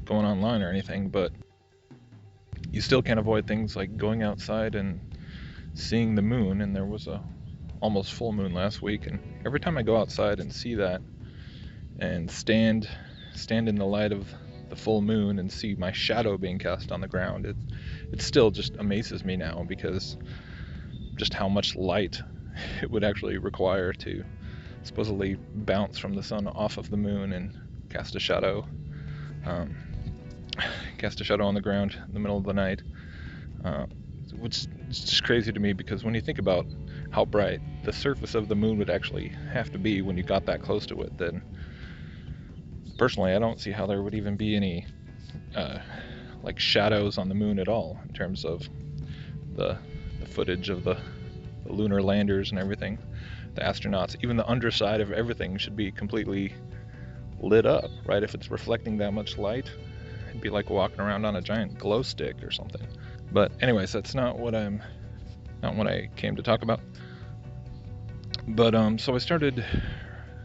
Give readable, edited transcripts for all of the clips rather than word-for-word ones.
going online or anything, but you still can't avoid things like going outside and seeing the moon. And there was a almost full moon last week, and every time I go outside and see that and stand in the light of the full moon and see my shadow being cast on the ground, it still just amazes me now, because just how much light it would actually require to supposedly bounce from the sun off of the moon and cast a shadow on the ground in the middle of the night, which is just crazy to me, because when you think about how bright the surface of the moon would actually have to be when you got that close to it, then personally I don't see how there would even be any like shadows on the moon at all, in terms of the footage of the lunar landers and everything, the astronauts. Even the underside of everything should be completely lit up, right? If it's reflecting that much light, it'd be like walking around on a giant glow stick or something. But anyways, that's not what I came to talk about. But so I started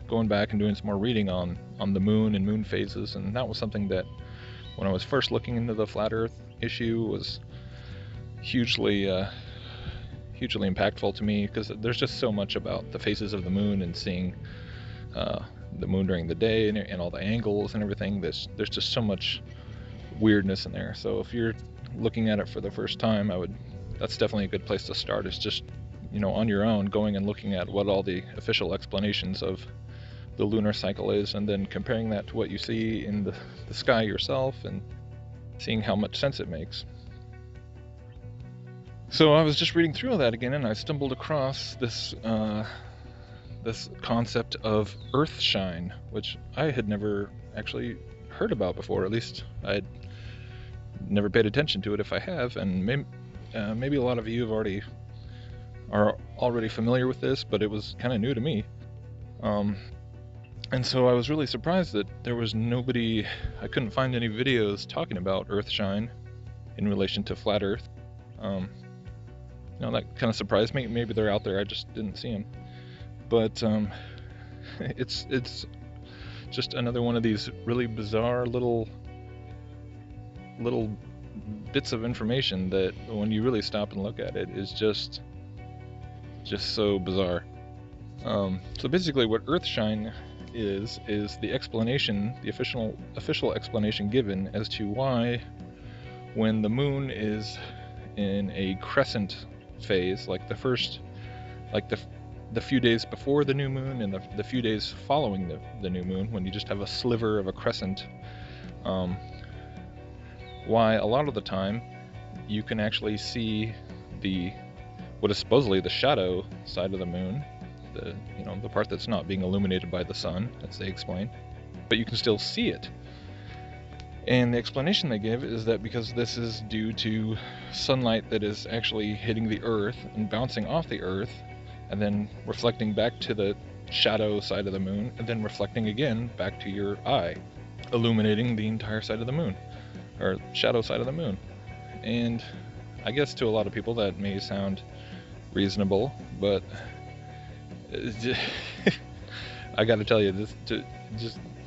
going back and doing some more reading on the moon and moon phases, and that was something that, when I was first looking into the flat Earth issue, was hugely impactful to me, because there's just so much about the phases of the moon and seeing the moon during the day and all the angles and everything. There's just so much weirdness in there. So if you're looking at it for the first time, that's definitely a good place to start. Is just, on your own, going and looking at what all the official explanations of the lunar cycle is, and then comparing that to what you see in the sky yourself, and seeing how much sense it makes. So I was just reading through all that again, and I stumbled across this concept of EARTHSHINE, which I had never actually heard about before. At least I'd never paid attention to it, if I have, and maybe a lot of you are already familiar with this, but it was kind of new to me. And so I was really surprised that there was nobody, I couldn't find any videos talking about EARTHSHINE in relation to flat Earth. That kind of surprised me. Maybe they're out there, I just didn't see them. But it's just another one of these really bizarre little bits of information that, when you really stop and look at it, is just so bizarre. So basically what EARTHSHINE is the explanation, the official explanation given as to why, when the moon is in a crescent phase, like the few days before the new moon and the few days following the new moon, when you just have a sliver of a crescent, why a lot of the time you can actually see what is supposedly the shadow side of the moon, the part that's not being illuminated by the sun, as they explain, but you can still see it. And the explanation they give is that because this is due to sunlight that is actually hitting the Earth and bouncing off the Earth, and then reflecting back to the shadow side of the moon, and then reflecting again back to your eye, illuminating the entire side of the moon, or shadow side of the moon. And I guess to a lot of people that may sound reasonable, but I gotta tell you,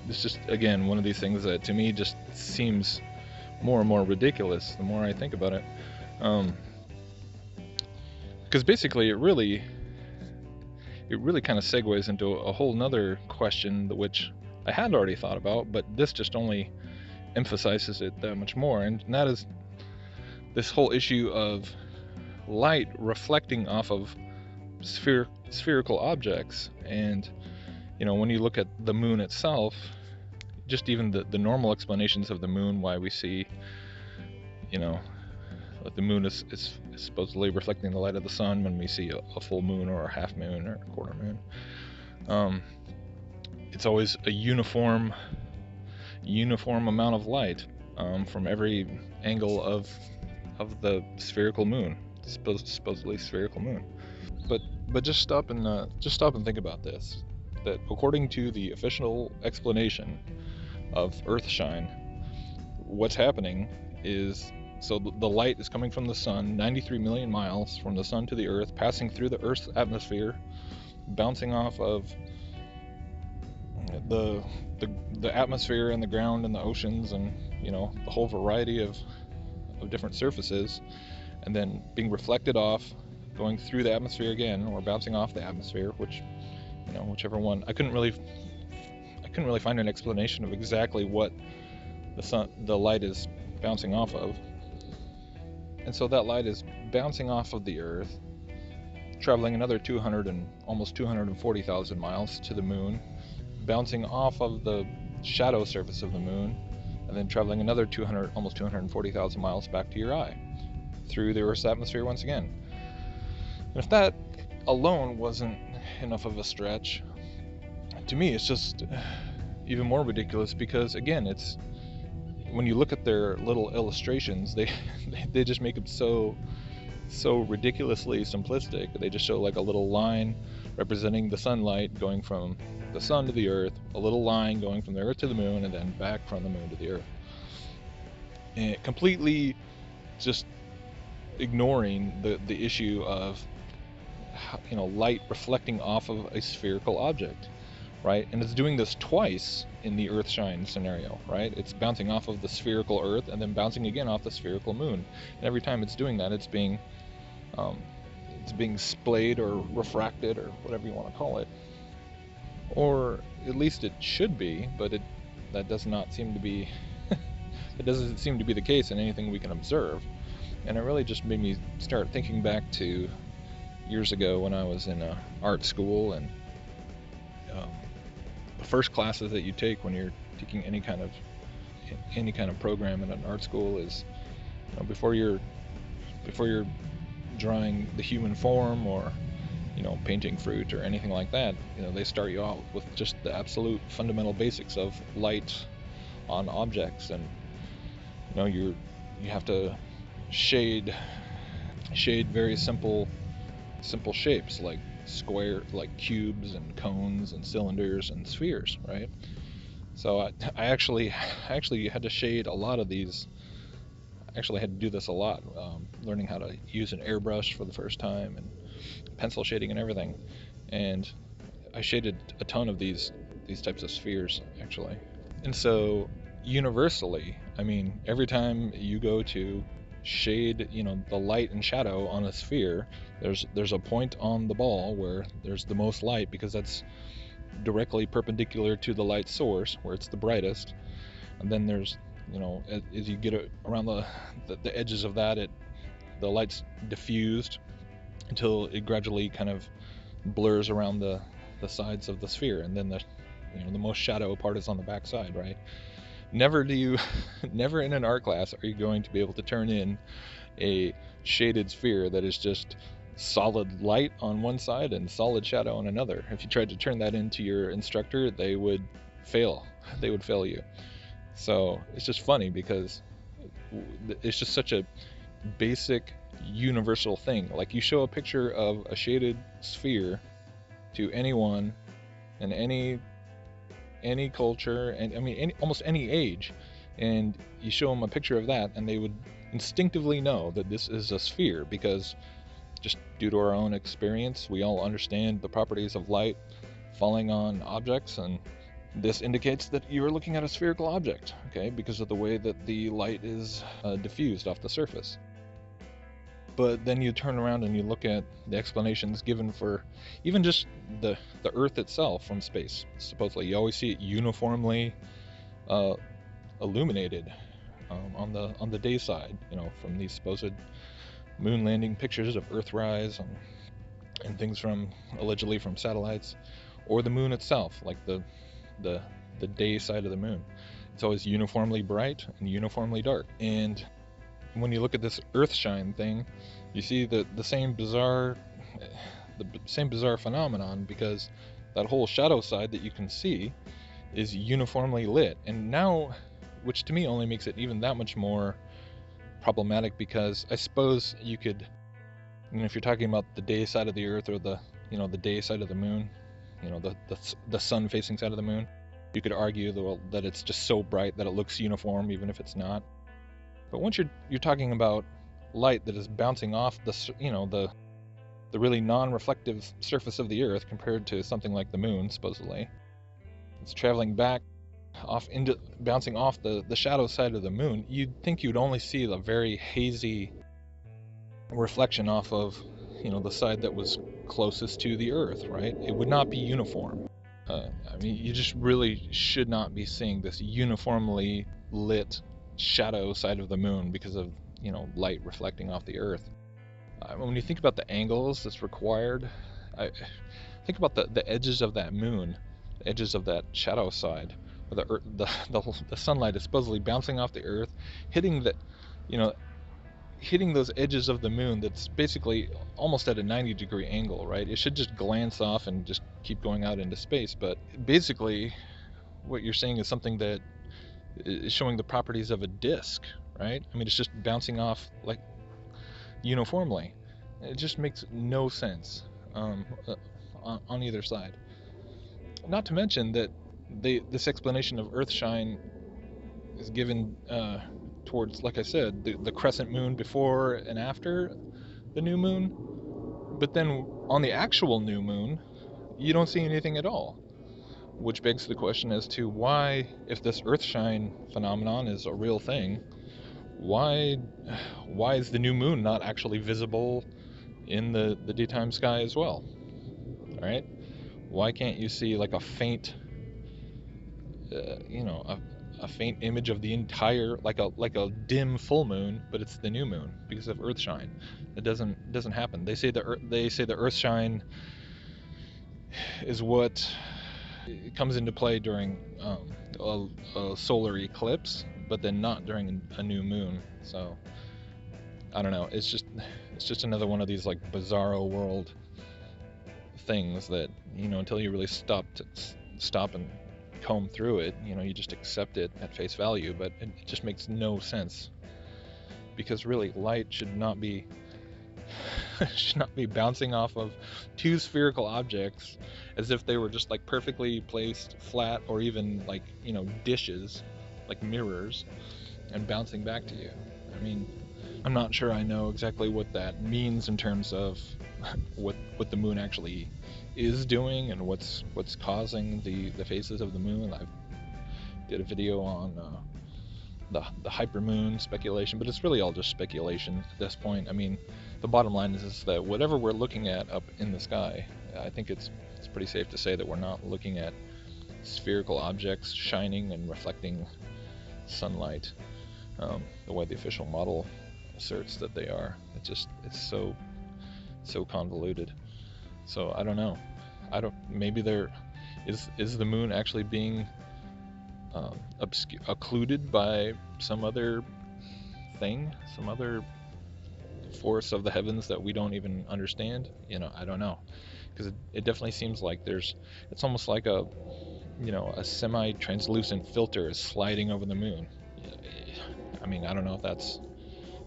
it's just again one of these things that to me just seems more and more ridiculous the more I think about it. Because basically it really kind of segues into a whole nother question, which I had already thought about, but this just only emphasizes it that much more, and that is this whole issue of light reflecting off of spherical objects. And when you look at the moon itself, just even the normal explanations of the moon, why we see that the moon is supposedly reflecting the light of the sun when we see a full moon or a half moon or a quarter moon, it's always a uniform amount of light from every angle of the spherical moon, supposedly spherical moon. But just stop and think about this, that according to the official explanation of EARTHSHINE, what's happening is, so the light is coming from the sun 93 million miles from the sun to the Earth, passing through the Earth's atmosphere, bouncing off of the the atmosphere and the ground and the oceans and the whole variety of different surfaces, and then being reflected off, going through the atmosphere again, or bouncing off the atmosphere, whichever one. I couldn't really find an explanation of exactly what the light is bouncing off of. And so that light is bouncing off of the Earth, traveling another 200 and almost 240,000 miles to the moon, bouncing off of the shadow surface of the moon, and then traveling another almost 240,000 miles back to your eye, through the Earth's atmosphere once again. And if that alone wasn't enough of a stretch, to me it's just even more ridiculous, because again, it's when you look at their little illustrations, they just make it so ridiculously simplistic. They just show like a little line representing the sunlight going from the sun to the Earth, a little line going from the Earth to the moon, and then back from the moon to the Earth, and completely just ignoring the issue of light reflecting off of a spherical object, right? And it's doing this twice in the EARTHSHINE scenario, right? It's bouncing off of the spherical Earth and then bouncing again off the spherical moon. And every time it's doing that, it's being splayed or refracted, or whatever you want to call it, or at least it should be, but that does not seem to be it doesn't seem to be the case in anything we can observe. And it really just made me start thinking back to years ago when I was in art school, and the first classes that you take when you're taking any kind of program in an art school is, before you're drawing the human form, or painting fruit or anything like that, they start you out with just the absolute fundamental basics of light on objects. And you have to shade very simple shapes, like like cubes and cones and cylinders and spheres, right? So I actually had to shade a lot of these. I actually had to do this a lot, learning how to use an airbrush for the first time, and pencil shading and everything. And I shaded a ton of these types of spheres, actually. And so universally, every time you go to shade, the light and shadow on a sphere, there's a point on the ball where there's the most light, because that's directly perpendicular to the light source, where it's the brightest. And then there's, as you get around the edges of that, the light's diffused until it gradually kind of blurs around the sides of the sphere, and then the most shadow part is on the back side, right? Never in an art class are you going to be able to turn in a shaded sphere that is just solid light on one side and solid shadow on another. If you tried to turn that into your instructor, they would fail you. So it's just funny, because it's just such a basic universal thing. Like, you show a picture of a shaded sphere to anyone in any culture, and almost any age, and you show them a picture of that, and they would instinctively know that this is a sphere, because just due to our own experience, we all understand the properties of light falling on objects, and this indicates that you're looking at a spherical object, okay, because of the way that the light is diffused off the surface. But then you turn around and you look at the explanations given for even just the Earth itself from space. Supposedly, you always see it uniformly illuminated on the day side, from these supposed moon landing pictures of Earthrise and things allegedly from satellites, or the moon itself, like the day side of the moon. It's always uniformly bright and uniformly dark. And when you look at this EARTHSHINE thing, you see the same bizarre phenomenon, because that whole shadow side that you can see is uniformly lit. And now, which to me only makes it even that much more problematic, because I suppose you could, if you're talking about the day side of the Earth, or the day side of the moon, the sun facing side of the moon, you could argue that it's just so bright that it looks uniform, even if it's not. But once you're talking about light that is bouncing off the really non-reflective surface of the Earth, compared to something like the moon, supposedly, it's traveling back off into bouncing off the shadow side of the moon, you'd think you'd only see the very hazy reflection off of, the side that was closest to the Earth, right? It would not be uniform. I mean, you just really should not be seeing this uniformly lit shadow side of the moon because of, light reflecting off the Earth. When you think about the angles that's required, think about the edges of that moon, the edges of that shadow side, where the sunlight is supposedly bouncing off the Earth, hitting you know, hitting those edges of the moon that's basically almost at a 90-degree angle, right? It should just glance off and just keep going out into space, but basically what you're seeing is something that is showing the properties of a disk, right? I mean, it's just bouncing off like uniformly. It just makes no sense on either side. Not to mention that this explanation of Earthshine is given towards, like I said, the crescent moon before and after the new moon, but then on the actual new moon, you don't see anything at all, which begs the question as to why, if this Earthshine phenomenon is a real thing, why is the new moon not actually visible in the daytime sky as well? All right, why can't you see like a faint, a faint image of the entire, like a dim full moon, but it's the new moon because of Earthshine? It doesn't happen. They say the Earthshine is what comes into play during a solar eclipse, but then not during a new moon. So I don't know. It's just another one of these like bizarro world things that, until you really stop and comb through it, you just accept it at face value. But it just makes no sense, because really light should not be bouncing off of two spherical objects as if they were just like perfectly placed flat, or even like, dishes, like mirrors, and bouncing back to you. I mean, I'm not sure I know exactly what that means in terms of what the moon actually is doing and what's causing the phases of the moon. I did a video on the hypermoon speculation, but it's really all just speculation at this point. I mean, the bottom line is that whatever we're looking at up in the sky, I think it's pretty safe to say that we're not looking at spherical objects shining and reflecting sunlight the way the official model asserts that they are. It's so convoluted. So I don't know. Maybe there is the moon actually being occluded by some other thing, some other force of the heavens that we don't even understand. I don't know, because it definitely seems like it's almost like a semi-translucent filter is sliding over the moon. I mean, I don't know if that's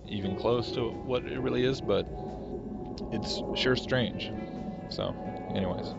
even close to what it really is, but it's sure strange. So anyways,